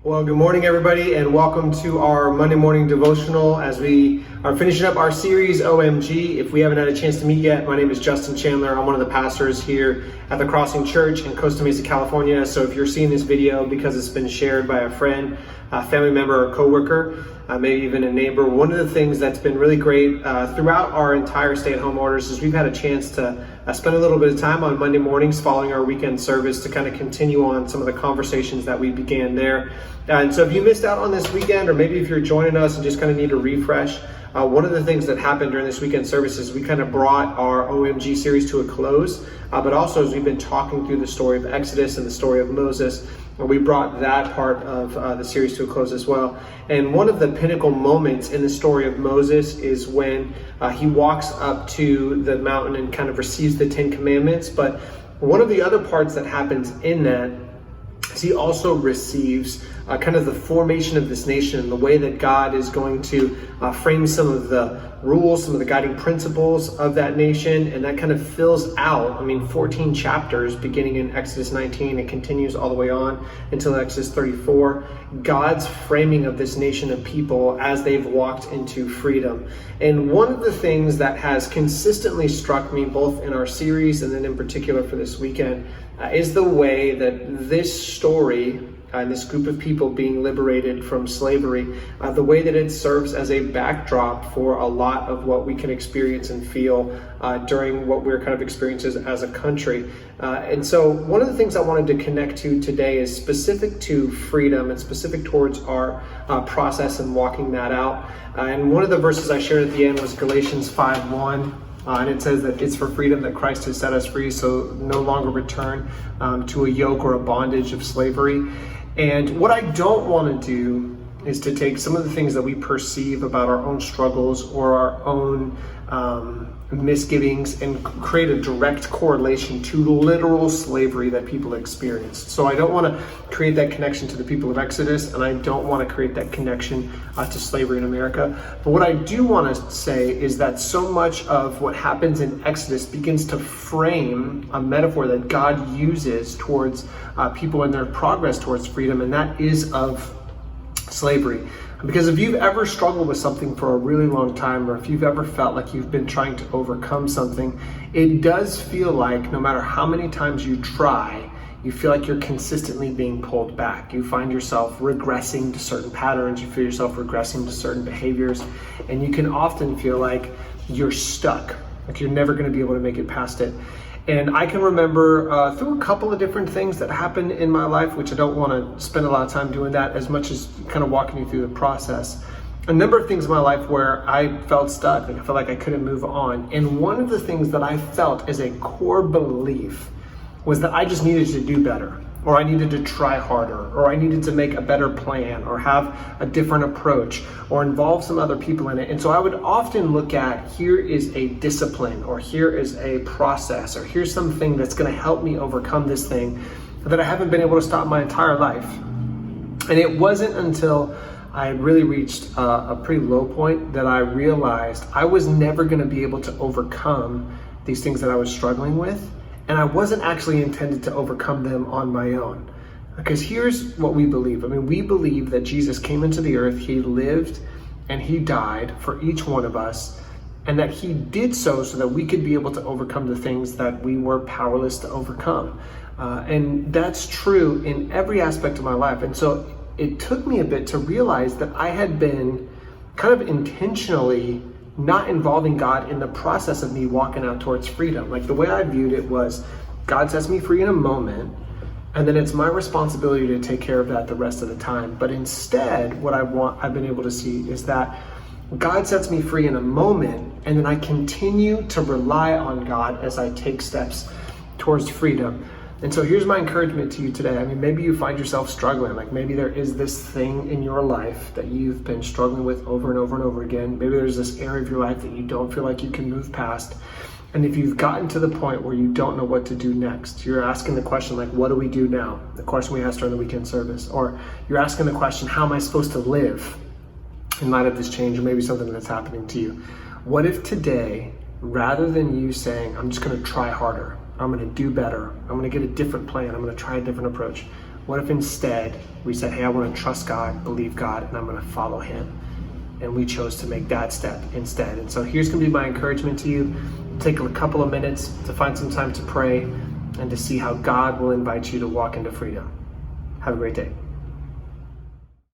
Well, good morning, everybody, and welcome to our Monday morning devotional as we are finishing up our series, OMG. If we haven't had a chance to meet yet, my name is Justin Chandler. I'm one of the pastors here at the Crossing Church in Costa Mesa, California. So if you're seeing this video because it's been shared by a friend, a family member, or coworker, maybe even a neighbor, one of the things that's been really great throughout our entire stay-at-home orders is we've had a chance to spend a little bit of time on Monday mornings following our weekend service to kind of continue on some of the conversations that we began there. And so if you missed out on this weekend, or maybe if you're joining us and just kind of need a refresh, one of the things that happened during this weekend service is we kind of brought our OMG series to a close, but also as we've been talking through the story of Exodus and the story of Moses, we brought that part of the series to a close as well. And one of the pinnacle moments in the story of Moses is when he walks up to the mountain and kind of receives the 10 Commandments. But one of the other parts that happens in that is he also receives kind of the formation of this nation, the way that God is going to frame some of the rules, some of the guiding principles of that nation, and that kind of fills out, 14 chapters beginning in Exodus 19, it continues all the way on until Exodus 34, God's framing of this nation of people as they've walked into freedom. And one of the things that has consistently struck me, both in our series and then in particular for this weekend, is the way that this story and this group of people being liberated from slavery, the way that it serves as a backdrop for a lot of what we can experience and feel during what we're kind of experiencing as a country. And so one of the things I wanted to connect to today is specific to freedom and specific towards our process and walking that out. And one of the verses I shared at the end was Galatians 5:1. And it says that it's for freedom that Christ has set us free, so no longer return to a yoke or a bondage of slavery. And what I don't want to do is to take some of the things that we perceive about our own struggles or our own misgivings and create a direct correlation to literal slavery that people experienced. So I don't want to create that connection to the people of Exodus, and I don't want to create that connection to slavery in America. But what I do want to say is that so much of what happens in Exodus begins to frame a metaphor that God uses towards people in their progress towards freedom, and that is of slavery. Because if you've ever struggled with something for a really long time, or if you've ever felt like you've been trying to overcome something, it does feel like no matter how many times you try, you feel like you're consistently being pulled back. You find yourself regressing to certain patterns, you feel yourself regressing to certain behaviors, and you can often feel like you're stuck, like you're never going to be able to make it past it. And I can remember through a couple of different things that happened in my life, which I don't want to spend a lot of time doing that as much as kind of walking you through the process. A number of things in my life where I felt stuck and I felt like I couldn't move on. And one of the things that I felt as a core belief was that I just needed to do better, or I needed to try harder, or I needed to make a better plan, or have a different approach, or involve some other people in it. And so I would often look at, here is a discipline, or here is a process, or here's something that's going to help me overcome this thing that I haven't been able to stop my entire life. And it wasn't until I had really reached a pretty low point that I realized I was never going to be able to overcome these things that I was struggling with. And I wasn't actually intended to overcome them on my own. Because here's what we believe. We believe that Jesus came into the earth, he lived, and he died for each one of us, and that he did so that we could be able to overcome the things that we were powerless to overcome. And that's true in every aspect of my life. And so it took me a bit to realize that I had been kind of intentionally not involving God in the process of me walking out towards freedom. Like the way I viewed it was, God sets me free in a moment, and then it's my responsibility to take care of that the rest of the time. But instead, what I've been able to see is that God sets me free in a moment, and then I continue to rely on God as I take steps towards freedom. And so here's my encouragement to you today. Maybe you find yourself struggling. Like maybe there is this thing in your life that you've been struggling with over and over and over again. Maybe there's this area of your life that you don't feel like you can move past. And if you've gotten to the point where you don't know what to do next, you're asking the question like, what do we do now? The question we asked during the weekend service. Or you're asking the question, how am I supposed to live in light of this change, or maybe something that's happening to you? What if today, rather than you saying, I'm just going to try harder, I'm going to do better, I'm going to get a different plan, I'm going to try a different approach, What if instead we said, hey, I want to trust God, believe God, and I'm going to follow him? And we chose to make that step instead. And so here's going to be my encouragement to you. Take a couple of minutes to find some time to pray and to see how God will invite you to walk into freedom. Have a great day.